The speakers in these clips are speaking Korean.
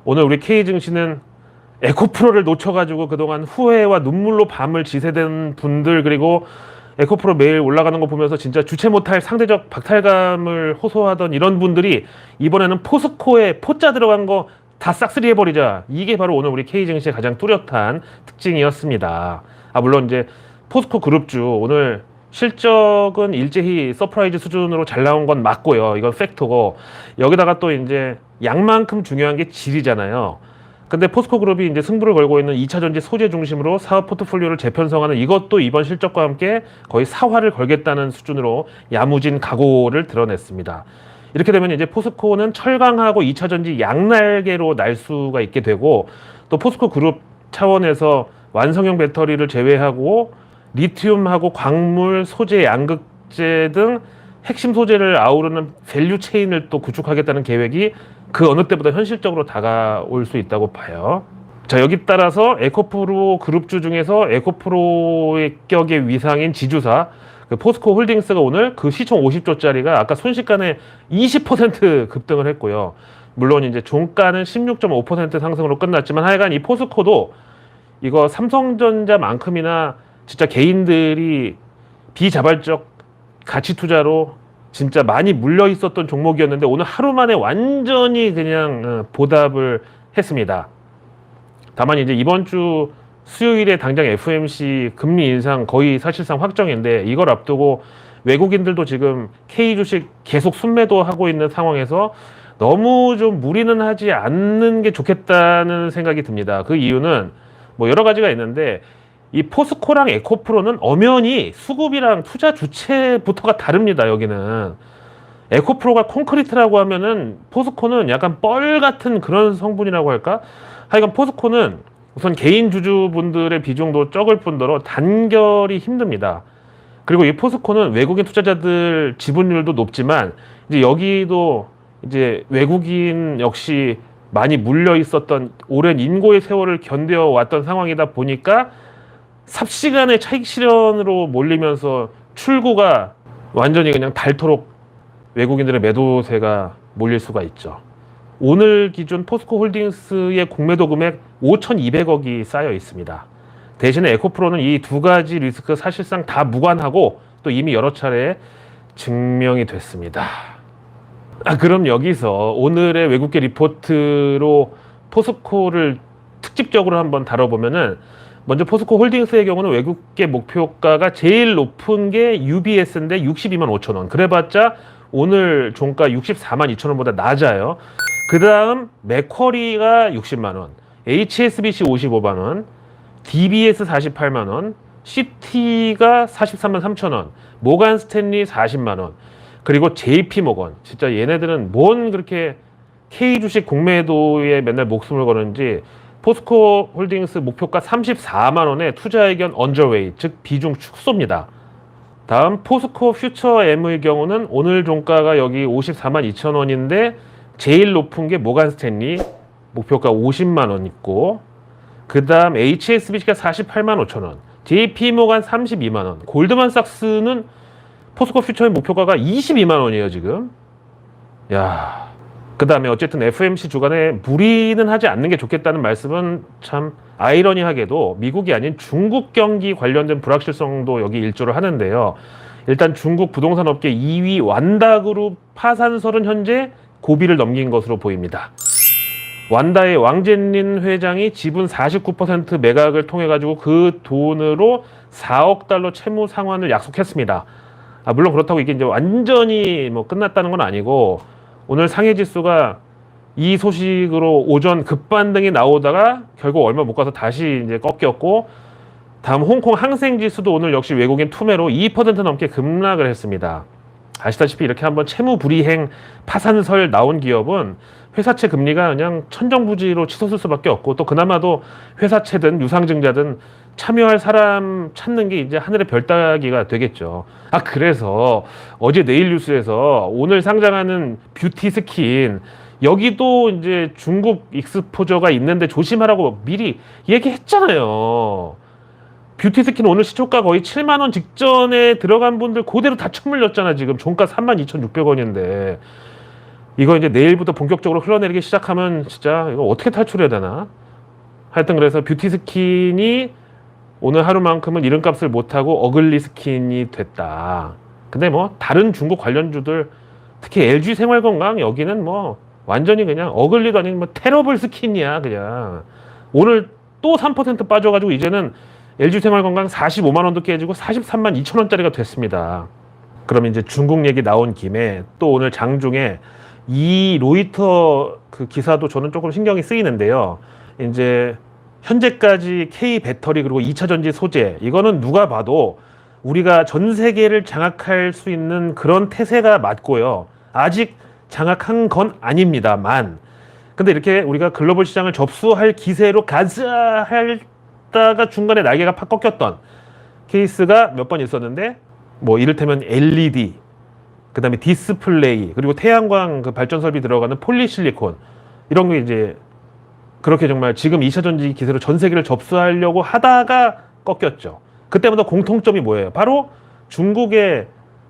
오늘 우리 K증시는 에코프로를 놓쳐가지고 그동안 후회와 눈물로 밤을 지새던 분들, 그리고 에코프로 매일 올라가는 거 보면서 진짜 주체 못할 상대적 박탈감을 호소하던 이런 분들이 이번에는 포스코에 포자 들어간 거 다 싹쓸이 해버리자, 이게 바로 오늘 우리 K증시의 가장 뚜렷한 특징이었습니다. 물론 이제 포스코 그룹주 오늘 실적은 일제히 서프라이즈 수준으로 잘 나온 건 맞고요. 이건 팩토고, 여기다가 또 이제 양만큼 중요한 게 질이잖아요. 근데 포스코 그룹이 이제 승부를 걸고 있는 2차 전지 소재 중심으로 사업 포트폴리오를 재편성하는, 이것도 이번 실적과 함께 거의 사활을 걸겠다는 수준으로 야무진 각오를 드러냈습니다. 이렇게 되면 이제 포스코는 철강하고 2차 전지 양날개로 날 수가 있게 되고, 또 포스코 그룹 차원에서 완성형 배터리를 제외하고 리튬하고 광물, 소재, 양극재 등 핵심 소재를 아우르는 밸류 체인을 또 구축하겠다는 계획이 그 어느 때보다 현실적으로 다가올 수 있다고 봐요. 자, 여기 따라서 에코프로 그룹주 중에서 에코프로의 격의 위상인 지주사 그 포스코 홀딩스가 오늘 그 시총 50조짜리가 아까 순식간에 20% 급등을 했고요. 물론 이제 종가는 16.5% 상승으로 끝났지만, 하여간 이 포스코도 이거 삼성전자만큼이나 진짜 개인들이 비자발적 가치 투자로 진짜 많이 물려 있었던 종목이었는데, 오늘 하루 만에 완전히 그냥 보답을 했습니다. 다만 이제 이번 주 수요일에 당장 FOMC 금리 인상 거의 사실상 확정인데, 이걸 앞두고 외국인들도 지금 K 주식 계속 순매도 하고 있는 상황에서 너무 좀 무리는 하지 않는 게 좋겠다는 생각이 듭니다. 그 이유는 뭐 여러 가지가 있는데, 이 포스코랑 에코프로는 엄연히 수급이랑 투자 주체부터가 다릅니다. 여기는 에코프로가 콘크리트라고 하면은 포스코는 약간 뻘 같은 그런 성분이라고 할까? 하여간 포스코는 우선 개인 주주분들의 비중도 적을 뿐더러 단결이 힘듭니다. 그리고 이 포스코는 외국인 투자자들 지분율도 높지만, 이제 여기도 이제 외국인 역시 많이 물려 있었던 오랜 인고의 세월을 견뎌 왔던 상황이다 보니까 삽시간에 차익 실현으로 몰리면서 출구가 완전히 그냥 닳도록 외국인들의 매도세가 몰릴 수가 있죠. 오늘 기준 포스코 홀딩스의 공매도 금액 5,200억이 쌓여 있습니다. 대신에 에코프로는 이 두 가지 리스크 사실상 다 무관하고 또 이미 여러 차례 증명이 됐습니다. 그럼 여기서 오늘의 외국계 리포트로 포스코를 특집적으로 한번 다뤄보면은, 먼저 포스코 홀딩스의 경우는 외국계 목표가가 제일 높은 게 UBS인데 62만 5천 원. 그래봤자 오늘 종가 64만 2천 원보다 낮아요. 그 다음 맥쿼리가 60만 원, HSBC 55만 원, DBS 48만 원, CT가 43만 3천 원, 모간 스탠리 40만 원, 그리고 JP모건. 진짜 얘네들은 뭔 그렇게 K 주식 공매도에 맨날 목숨을 거는지, 포스코 홀딩스 목표가 34만 원에 투자 의견 언저웨이, 즉 비중 축소입니다. 다음 포스코 퓨처 M의 경우는 오늘 종가가 여기 54만 2천 원인데 제일 높은 게 모간 스탠리 목표가 50만 원 있고, 그 다음 HSBC가 48만 5천 원, JP모간 32만 원, 골드만삭스는 포스코 퓨처의 목표가가 22만 원이에요 지금. 야, 그 다음에 어쨌든 FOMC 주간에 무리는 하지 않는 게 좋겠다는 말씀은 참 아이러니하게도 미국이 아닌 중국 경기 관련된 불확실성도 여기 일조를 하는데요. 일단 중국 부동산 업계 2위 완다그룹 파산설은 현재 고비를 넘긴 것으로 보입니다. 완다의 왕젠린 회장이 지분 49% 매각을 통해 가지고 그 돈으로 4억 달러 채무 상환을 약속했습니다. 물론 그렇다고 이게 이제 완전히 뭐 끝났다는 건 아니고, 오늘 상해 지수가 이 소식으로 오전 급반등이 나오다가 결국 얼마 못 가서 다시 이제 꺾였고, 다음 홍콩 항생 지수도 오늘 역시 외국인 투매로 2% 넘게 급락을 했습니다. 아시다시피 이렇게 한번 채무 불이행 파산설 나온 기업은 회사채 금리가 그냥 천정부지로 치솟을 수밖에 없고, 또 그나마도 회사채든 유상증자든 참여할 사람 찾는 게 이제 하늘의 별 따기가 되겠죠. 그래서 어제 내일 뉴스에서 오늘 상장하는 뷰티 스킨, 여기도 이제 중국 익스포저가 있는데 조심하라고 미리 얘기했잖아요. 뷰티 스킨 오늘 시초가 거의 7만 원 직전에 들어간 분들 그대로 다 쳐물렸잖아. 지금 종가 32,600원인데 이거 이제 내일부터 본격적으로 흘러내리기 시작하면 진짜 이거 어떻게 탈출해야 되나? 하여튼 그래서 뷰티 스킨이 오늘 하루만큼은 이름값을 못하고 어글리 스킨이 됐다. 근데 뭐 다른 중국 관련주들 특히 LG 생활건강 여기는 뭐 완전히 그냥 어글리도 아닌 뭐 테러블 스킨이야 그냥. 오늘 또 3% 빠져가지고 이제는 LG 생활건강 45만 원도 깨지고 43만 2천 원짜리가 됐습니다. 그럼 이제 중국 얘기 나온 김에 또 오늘 장중에 이 로이터 그 기사도 저는 조금 신경이 쓰이는데요. 이제 현재까지 K 배터리 그리고 2차 전지 소재 이거는 누가 봐도 우리가 전 세계를 장악할 수 있는 그런 태세가 맞고요. 아직 장악한 건 아닙니다만 근데 이렇게 우리가 글로벌 시장을 접수할 기세로 가자 하다가 중간에 날개가 팍 꺾였던 케이스가 몇 번 있었는데 뭐 이를테면 LED 그 다음에 디스플레이 그리고 태양광 그 발전 설비 들어가는 폴리실리콘 이런 게 이제 그렇게 정말 지금 2차 전지 기세로 전 세계를 접수하려고 하다가 꺾였죠. 그때마다 공통점이 뭐예요? 바로 중국의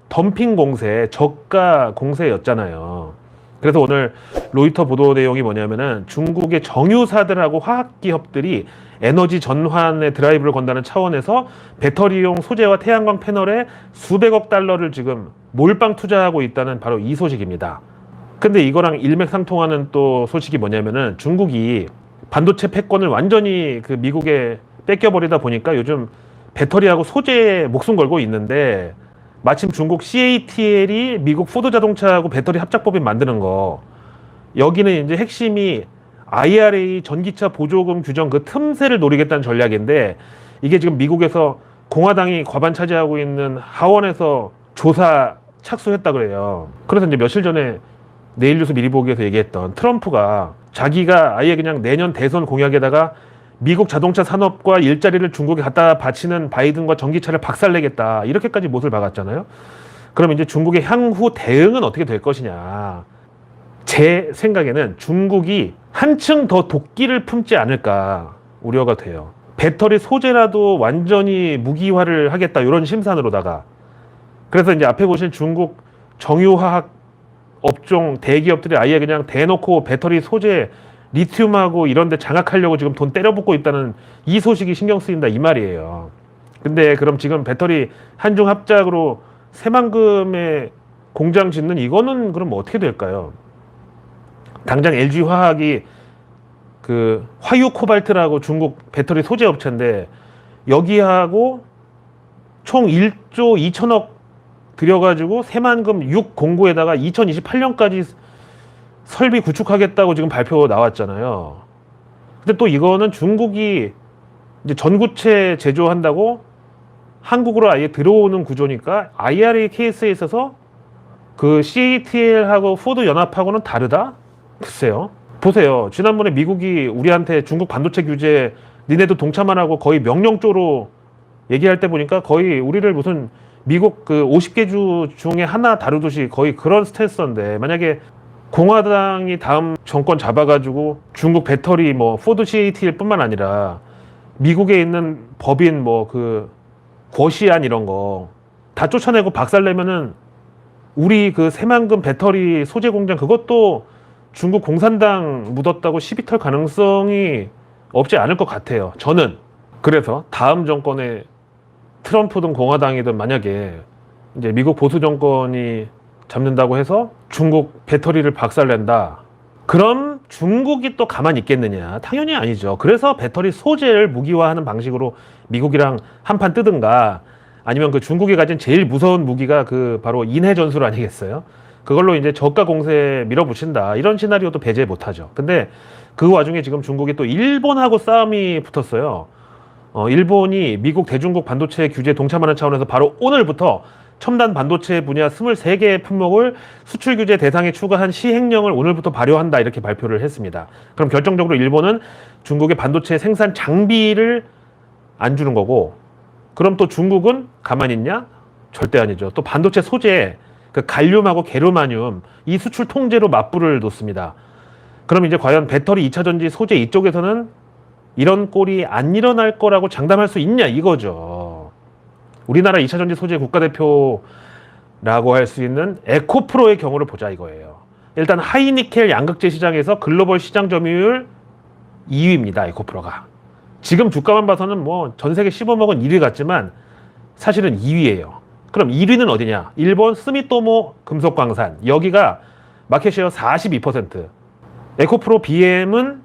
덤핑 공세, 저가 공세였잖아요. 그래서 오늘 로이터 보도 내용이 뭐냐면은 중국의 정유사들하고 화학기업들이 에너지 전환의 드라이브를 건다는 차원에서 배터리용 소재와 태양광 패널에 수백억 달러를 지금 몰빵 투자하고 있다는 바로 이 소식입니다. 근데 이거랑 일맥상통하는 또 소식이 뭐냐면은 중국이 반도체 패권을 완전히 그 미국에 뺏겨버리다 보니까 요즘 배터리하고 소재에 목숨 걸고 있는데 마침 중국 CATL이 미국 포드 자동차하고 배터리 합작법인 만드는 거 여기는 이제 핵심이 IRA 전기차 보조금 규정 그 틈새를 노리겠다는 전략인데 이게 지금 미국에서 공화당이 과반 차지하고 있는 하원에서 조사 착수했다 그래요. 그래서 이제 며칠 전에 내일뉴스 미리 보기에서 얘기했던 트럼프가 자기가 아예 그냥 내년 대선 공약에다가 미국 자동차 산업과 일자리를 중국에 갖다 바치는 바이든과 전기차를 박살내겠다 이렇게까지 못을 박았잖아요. 그럼 이제 중국의 향후 대응은 어떻게 될 것이냐. 제 생각에는 중국이 한층 더 도끼를 품지 않을까 우려가 돼요. 배터리 소재라도 완전히 무기화를 하겠다 이런 심산으로다가. 그래서 이제 앞에 보신 중국 정유화학 업종 대기업들이 아예 그냥 대놓고 배터리 소재 리튬하고 이런 데 장악하려고 지금 돈 때려붓고 있다는 이 소식이 신경 쓰인다 이 말이에요. 근데 그럼 지금 배터리 한중 합작으로 새만금의 공장 짓는 이거는 그럼 어떻게 될까요? 당장 LG화학이 그 화유 코발트라고 중국 배터리 소재 업체인데 여기하고 총 1조 2천억 들여가지고 새만금 6 공고에다가 2028년까지 설비 구축하겠다고 지금 발표 나왔잖아요. 근데 또 이거는 중국이 이제 전구체 제조한다고 한국으로 아예 들어오는 구조니까 IRA 케이스에 있어서 그 CATL하고 포드 연합하고는 다르다? 글쎄요. 보세요. 지난번에 미국이 우리한테 중국 반도체 규제 니네도 동참 안 하고 거의 명령조로 얘기할 때 보니까 거의 우리를 무슨 미국 그 50개 주 중에 하나 다루듯이 거의 그런 스탠스인데 만약에 공화당이 다음 정권 잡아가지고 중국 배터리 뭐 포드 CATL 뿐만 아니라 미국에 있는 법인 뭐 그 고시안 이런 거 다 쫓아내고 박살내면은 우리 그 새만금 배터리 소재 공장 그것도 중국 공산당 묻었다고 시비 털 가능성이 없지 않을 것 같아요. 저는. 그래서 다음 정권에 트럼프든 공화당이든 만약에 이제 미국 보수 정권이 잡는다고 해서 중국 배터리를 박살낸다. 그럼 중국이 또 가만히 있겠느냐? 당연히 아니죠. 그래서 배터리 소재를 무기화하는 방식으로 미국이랑 한판 뜨든가 아니면 그 중국이 가진 제일 무서운 무기가 그 바로 인해 전술 아니겠어요? 그걸로 이제 저가 공세 밀어붙인다. 이런 시나리오도 배제 못하죠. 근데 그 와중에 지금 중국이 또 일본하고 싸움이 붙었어요. 일본이 미국 대중국 반도체 규제에 동참하는 차원에서 바로 오늘부터 첨단 반도체 분야 23개의 품목을 수출 규제 대상에 추가한 시행령을 오늘부터 발효한다 이렇게 발표를 했습니다. 그럼 결정적으로 일본은 중국의 반도체 생산 장비를 안 주는 거고 그럼 또 중국은 가만히 있냐? 절대 아니죠. 또 반도체 소재 그 갈륨하고 게르마늄 이 수출 통제로 맞불을 놓습니다. 그럼 이제 과연 배터리 2차 전지 소재 이쪽에서는 이런 꼴이 안 일어날 거라고 장담할 수 있냐 이거죠. 우리나라 2차 전지 소재 국가대표라고 할 수 있는 에코프로의 경우를 보자 이거예요. 일단 하이니켈 양극재 시장에서 글로벌 시장 점유율 2위입니다. 에코프로가. 지금 주가만 봐서는 뭐 전 세계 씹어먹은 1위 같지만 사실은 2위예요. 그럼 1위는 어디냐? 일본 스미토모 금속광산. 여기가 마켓쉐어 42%. 에코프로 BM은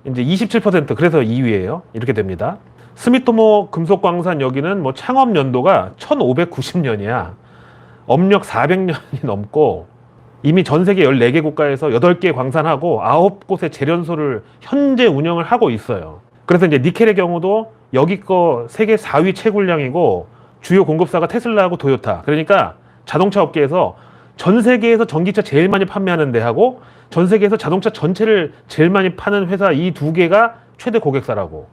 이제 27%. 그래서 2위예요. 이렇게 됩니다. 스미토모 금속광산 여기는 뭐 창업 연도가 1590년이야. 업력 400년이 넘고 이미 전 세계 14개 국가에서 8개 광산하고 9곳의 재련소를 현재 운영을 하고 있어요. 그래서 이제 니켈의 경우도 여기 거 세계 4위 채굴량이고 주요 공급사가 테슬라하고 도요타. 그러니까 자동차 업계에서 전 세계에서 전기차 제일 많이 판매하는 데하고 전 세계에서 자동차 전체를 제일 많이 파는 회사 이 두 개가 최대 고객사라고.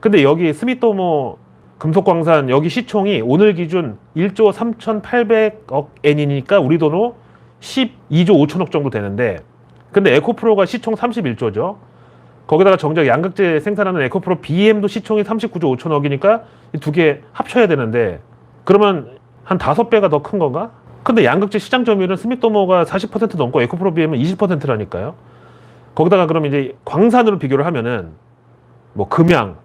근데 여기 스미토모 금속광산 여기 시총이 오늘 기준 1조 3,800억 엔이니까 우리 돈으로 12조 5천억 정도 되는데, 근데 에코프로가 시총 31조죠. 거기다가 정작 양극재 생산하는 에코프로 BM도 시총이 39조 5천억이니까 이 두 개 합쳐야 되는데 그러면 한 5배가 더 큰 건가? 근데 양극재 시장 점유율은 스미토모가 40% 넘고 에코프로 BM은 20%라니까요. 거기다가 그럼 이제 광산으로 비교를 하면은 뭐 금양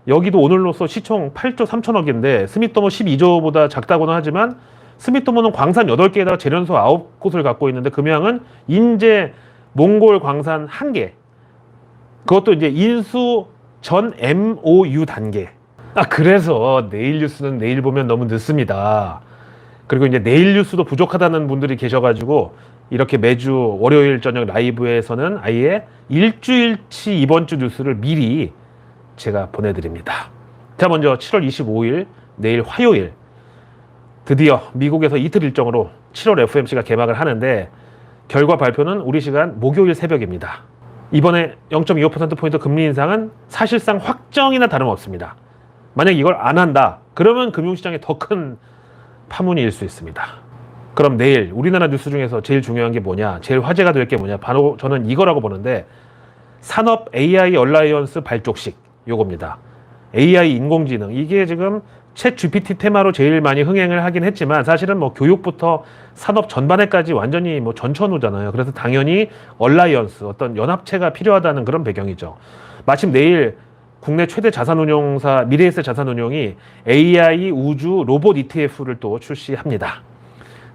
여기도 오늘로써 시총 8조 3천억인데 스미토모 12조보다 작다고는 하지만 스미토모는 광산 8개에다가 재련소 9곳을 갖고 있는데 금양은 인제 몽골 광산 1개. 그것도 이제 인수 전 MOU 단계. 그래서 내일 뉴스는 내일 보면 너무 늦습니다. 그리고 이제 내일 뉴스도 부족하다는 분들이 계셔가지고 이렇게 매주 월요일 저녁 라이브에서는 아예 일주일치 이번 주 뉴스를 미리 제가 보내드립니다. 자, 먼저 7월 25일 내일 화요일 드디어 미국에서 이틀 일정으로 7월 FOMC가 개막을 하는데 결과 발표는 우리 시간 목요일 새벽입니다. 이번에 0.25%포인트 금리 인상은 사실상 확정이나 다름없습니다. 만약 이걸 안 한다 그러면 금융시장에 더 큰 파문이 일 수 있습니다. 그럼 내일 우리나라 뉴스 중에서 제일 중요한 게 뭐냐, 제일 화제가 될 게 뭐냐, 바로 저는 이거라고 보는데 산업 AI 얼라이언스 발족식 요겁니다. AI 인공지능 이게 지금 챗 GPT 테마로 제일 많이 흥행을 하긴 했지만 사실은 뭐 교육부터 산업 전반에까지 완전히 뭐 전천후잖아요. 그래서 당연히 얼라이언스 어떤 연합체가 필요하다는 그런 배경이죠. 마침 내일 국내 최대 자산운용사 미래에셋 자산운용이 AI 우주 로봇 ETF를 또 출시합니다.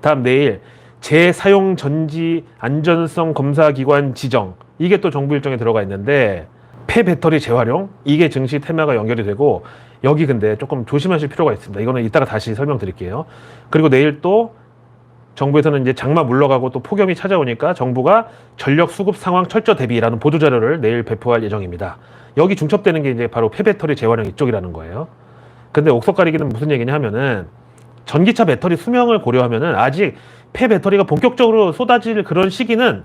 다음 내일 재사용 전지 안전성 검사 기관 지정 이게 또 정부 일정에 들어가 있는데 폐배터리 재활용 이게 증시 테마가 연결이 되고 여기 근데 조금 조심하실 필요가 있습니다. 이거는 이따가 다시 설명드릴게요. 그리고 내일 또 정부에서는 이제 장마 물러가고 또 폭염이 찾아오니까 정부가 전력 수급 상황 철저 대비라는 보도자료를 내일 배포할 예정입니다. 여기 중첩되는 게 이제 바로 폐배터리 재활용 이쪽이라는 거예요. 근데 옥석 가리기는 무슨 얘기냐 하면은 전기차 배터리 수명을 고려하면은 아직 폐배터리가 본격적으로 쏟아질 그런 시기는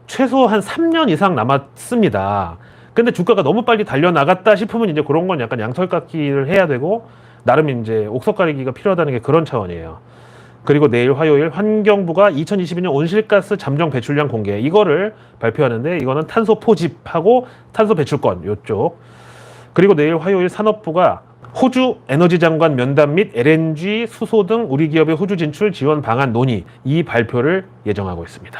최소 한 3년 이상 남았습니다. 근데 주가가 너무 빨리 달려나갔다 싶으면 이제 그런 건 약간 양털깎기를 해야 되고 나름 이제 옥석 가리기가 필요하다는 게 그런 차원이에요. 그리고 내일 화요일 환경부가 2022년 온실가스 잠정 배출량 공개 이거를 발표하는데 이거는 탄소 포집하고 탄소 배출권 요쪽. 그리고 내일 화요일 산업부가 호주 에너지 장관 면담 및 LNG 수소 등 우리 기업의 호주 진출 지원 방안 논의 이 발표를 예정하고 있습니다.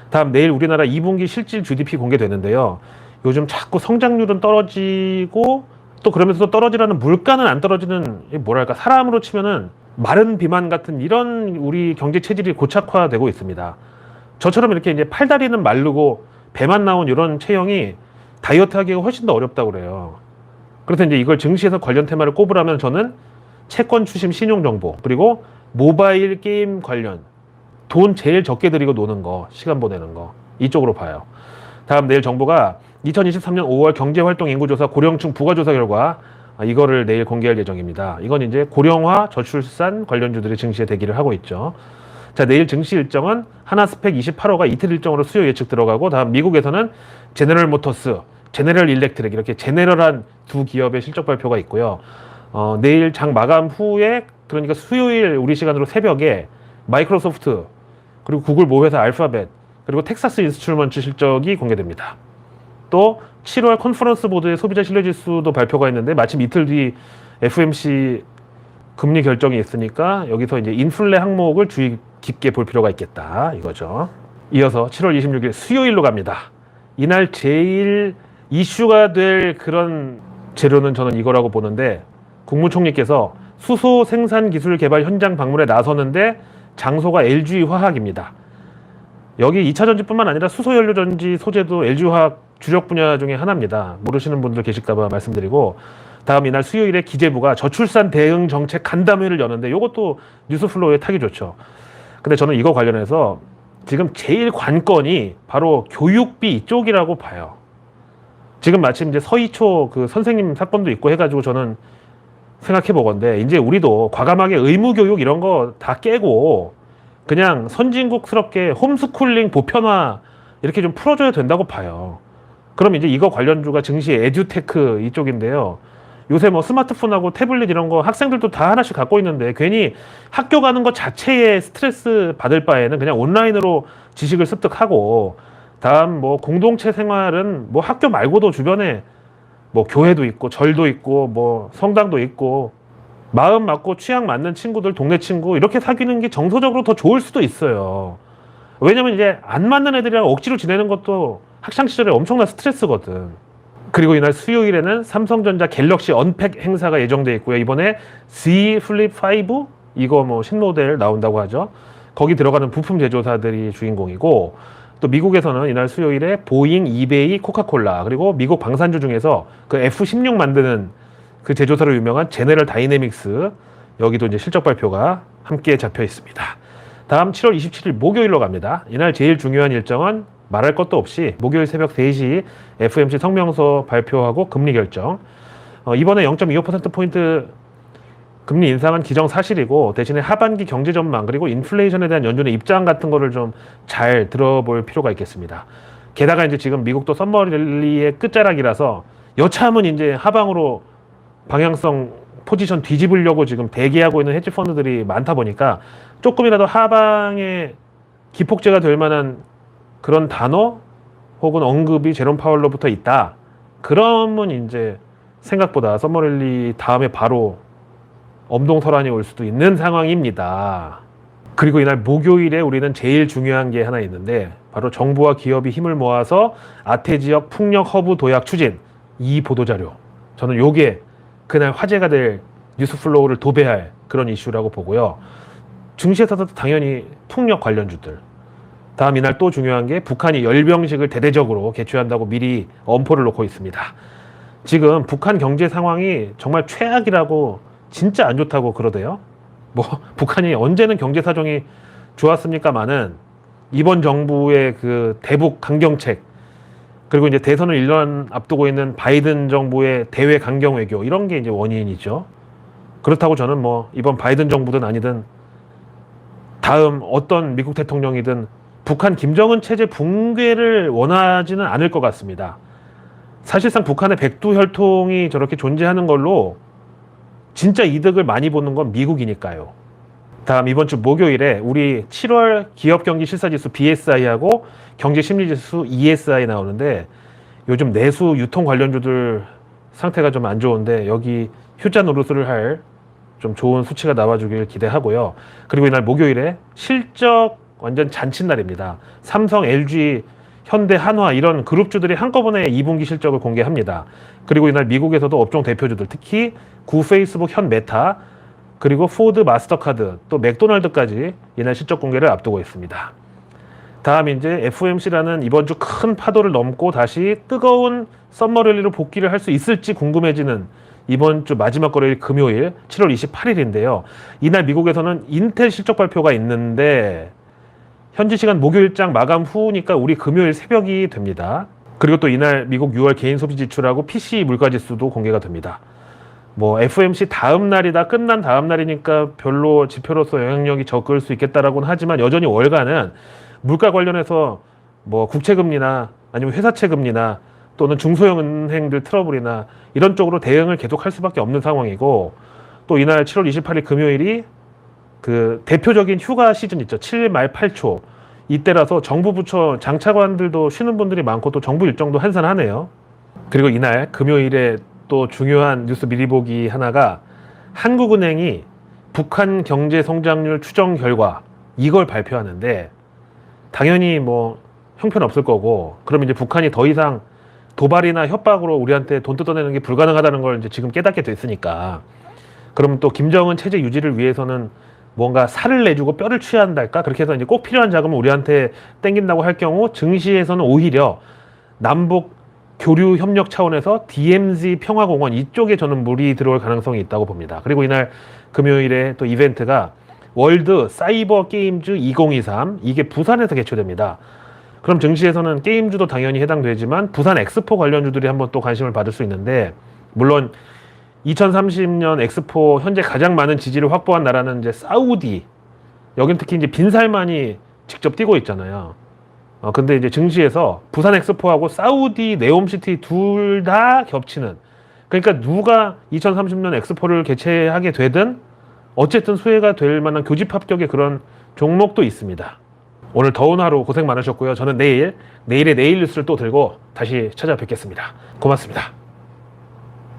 다음 내일 우리나라 2분기 실질 GDP 공개되는데요. 요즘 자꾸 성장률은 떨어지고 또 그러면서 또 떨어지라는 물가는 안 떨어지는 뭐랄까 사람으로 치면은 마른 비만 같은 이런 우리 경제 체질이 고착화되고 있습니다. 저처럼 이렇게 이제 팔다리는 마르고 배만 나온 이런 체형이 다이어트 하기가 훨씬 더 어렵다고 그래요. 그래서 이제 이걸 증시에서 관련 테마를 꼽으라면 저는 채권 추심 신용정보 그리고 모바일 게임 관련 돈 제일 적게 들이고 노는 거 시간 보내는 거 이쪽으로 봐요. 다음 내일 정부가 2023년 5월 경제활동 인구조사 고령층 부가조사 결과 이거를 내일 공개할 예정입니다. 이건 이제 고령화 저출산 관련주들이 증시에 대기를 하고 있죠. 자, 내일 증시 일정은 하나스펙 28호가 이틀 일정으로 수요 예측 들어가고 다음 미국에서는 제너럴 모터스, 제너럴 일렉트릭 이렇게 제너럴한 두 기업의 실적 발표가 있고요. 내일 장 마감 후에 그러니까 수요일 우리 시간으로 새벽에 마이크로소프트 그리고 구글 모회사 알파벳 그리고 텍사스 인스트루먼트 실적이 공개됩니다. 또 7월 컨퍼런스 보드의 소비자 신뢰지수도 발표가 있는데 마침 이틀 뒤 FOMC 금리 결정이 있으니까 여기서 이제 인플레 항목을 주의 깊게 볼 필요가 있겠다 이거죠. 이어서 7월 26일 수요일로 갑니다. 이날 제일 이슈가 될 그런 재료는 저는 이거라고 보는데, 국무총리께서 수소 생산 기술 개발 현장 방문에 나서는데 장소가 LG화학입니다. 여기 2차 전지뿐만 아니라 수소 연료 전지 소재도 LG화학 주력 분야 중에 하나입니다. 모르시는 분들 계실까봐 말씀드리고, 다음 이날 수요일에 기재부가 저출산 대응 정책 간담회를 여는데 이것도 뉴스플로우에 타기 좋죠. 근데 저는 이거 관련해서 지금 제일 관건이 바로 교육비 이쪽이라고 봐요. 지금 마침 이제 서희초 그 선생님 사건도 있고 해가지고 저는 생각해 보건데, 이제 우리도 과감하게 의무교육 이런 거 다 깨고 그냥 선진국스럽게 홈스쿨링 보편화 이렇게 좀 풀어줘야 된다고 봐요. 그럼 이제 이거 관련주가 증시 에듀테크 이쪽인데요. 요새 뭐 스마트폰하고 태블릿 이런 거 학생들도 다 하나씩 갖고 있는데 괜히 학교 가는 것 자체에 스트레스 받을 바에는 그냥 온라인으로 지식을 습득하고, 다음 뭐 공동체 생활은 뭐 학교 말고도 주변에 뭐 교회도 있고 절도 있고 뭐 성당도 있고, 마음 맞고 취향 맞는 친구들, 동네 친구 이렇게 사귀는 게 정서적으로 더 좋을 수도 있어요. 왜냐면 이제 안 맞는 애들이랑 억지로 지내는 것도 학창시절에 엄청난 스트레스거든. 그리고 이날 수요일에는 삼성전자 갤럭시 언팩 행사가 예정돼 있고요. 이번에 Z 플립 5 이거 뭐 신모델 나온다고 하죠. 거기 들어가는 부품 제조사들이 주인공이고, 또 미국에서는 이날 수요일에 보잉, 이베이, 코카콜라, 그리고 미국 방산주 중에서 그 F-16 만드는 그 제조사로 유명한 제너럴 다이내믹스, 여기도 이제 실적 발표가 함께 잡혀 있습니다. 다음 7월 27일 목요일로 갑니다. 이날 제일 중요한 일정은 말할 것도 없이 목요일 새벽 3시 FOMC 성명서 발표하고 금리 결정. 이번에 0.25%포인트 금리 인상은 기정사실이고, 대신에 하반기 경제 전망 그리고 인플레이션에 대한 연준의 입장 같은 거를 좀 잘 들어볼 필요가 있겠습니다. 게다가 이제 지금 미국도 썸머랠리의 끝자락이라서 여차하면 이제 하방으로 방향성 포지션 뒤집으려고 지금 대기하고 있는 헤지 펀드들이 많다 보니까 조금이라도 하방에 기폭제가 될 만한 그런 단어 혹은 언급이 제롬 파월로부터 있다. 그러면 이제 생각보다 썸머랠리 다음에 바로 엄동설환이 올 수도 있는 상황입니다. 그리고 이날 목요일에 우리는 제일 중요한 게 하나 있는데, 바로 정부와 기업이 힘을 모아서 아태 지역 풍력 허브 도약 추진, 이 보도자료. 저는 요게 그날 화제가 될 뉴스플로우를 도배할 그런 이슈라고 보고요. 증시에서도 당연히 풍력 관련주들. 다음 이날 또 중요한 게 북한이 열병식을 대대적으로 개최한다고 미리 엄포를 놓고 있습니다. 지금 북한 경제 상황이 정말 최악이라고, 진짜 안 좋다고 그러대요. 뭐 북한이 언제는 경제 사정이 좋았습니까마는 이번 정부의 그 대북 강경책, 그리고 이제 대선을 1년 앞두고 있는 바이든 정부의 대외 강경 외교, 이런 게 이제 원인이죠. 그렇다고 저는 뭐 이번 바이든 정부든 아니든 다음 어떤 미국 대통령이든 북한 김정은 체제 붕괴를 원하지는 않을 것 같습니다. 사실상 북한의 백두혈통이 저렇게 존재하는 걸로 진짜 이득을 많이 보는 건 미국이니까요. 다음 이번 주 목요일에 우리 7월 기업경기실사지수 BSI하고 경제심리지수 ESI 나오는데, 요즘 내수 유통 관련주들 상태가 좀 안 좋은데 여기 휴자 노릇을 할 좀 좋은 수치가 나와주길 기대하고요. 그리고 이날 목요일에 실적 완전 잔칫날입니다. 삼성, LG, 현대, 한화 이런 그룹주들이 한꺼번에 2분기 실적을 공개합니다. 그리고 이날 미국에서도 업종 대표주들, 특히 구 페이스북, 현 메타, 그리고 포드, 마스터카드, 또 맥도날드까지 이날 실적 공개를 앞두고 있습니다. 다음 이제 FOMC라는 이번 주 큰 파도를 넘고 다시 뜨거운 썸머랠리로 복귀를 할 수 있을지 궁금해지는 이번 주 마지막 거래일 금요일 7월 28일인데요. 이날 미국에서는 인텔 실적 발표가 있는데 현지 시간 목요일장 마감 후니까 우리 금요일 새벽이 됩니다. 그리고 또 이날 미국 6월 개인 소비 지출하고 PC 물가 지수도 공개가 됩니다. 뭐 FOMC 다음 날이다, 끝난 다음 날이니까 별로 지표로서 영향력이 적을 수 있겠다라고는 하지만, 여전히 월가는 물가 관련해서 뭐 국채금리나 아니면 회사채 금리나 또는 중소형 은행들 트러블이나 이런 쪽으로 대응을 계속 할 수밖에 없는 상황이고, 또 이날 7월 28일 금요일이 그 대표적인 휴가 시즌 있죠. 7일 말 8초. 이때라서 정부 부처 장차관들도 쉬는 분들이 많고 또 정부 일정도 한산하네요. 그리고 이날 금요일에 또 중요한 뉴스 미리 보기 하나가, 한국은행이 북한 경제 성장률 추정 결과 이걸 발표하는데, 당연히 뭐 형편없을 거고, 그럼 이제 북한이 더 이상 도발이나 협박으로 우리한테 돈 뜯어내는 게 불가능하다는 걸 이제 지금 깨닫게 됐으니까, 그러면 또 김정은 체제 유지를 위해서는 뭔가 살을 내주고 뼈를 취해야 한달까? 그렇게 해서 이제 꼭 필요한 자금을 우리한테 땡긴다고 할 경우 증시에서는 오히려 남북 교류 협력 차원에서 DMZ 평화공원 이쪽에 저는 물이 들어올 가능성이 있다고 봅니다. 그리고 이날 금요일에 또 이벤트가 월드 사이버 게임즈 2023, 이게 부산에서 개최됩니다. 그럼 증시에서는 게임주도 당연히 해당되지만 부산 엑스포 관련주들이 한번 또 관심을 받을 수 있는데, 물론 2030년 엑스포 현재 가장 많은 지지를 확보한 나라는 이제 사우디. 여긴 특히 이제 빈살만이 직접 뛰고 있잖아요. 근데 이제 증시에서 부산 엑스포하고 사우디 네옴시티 둘 다 겹치는. 그러니까 누가 2030년 엑스포를 개최하게 되든 어쨌든 수혜가 될 만한 교집 합격의 그런 종목도 있습니다. 오늘 더운 하루 고생 많으셨고요. 저는 내일의 내일 뉴스를 또 들고 다시 찾아뵙겠습니다. 고맙습니다.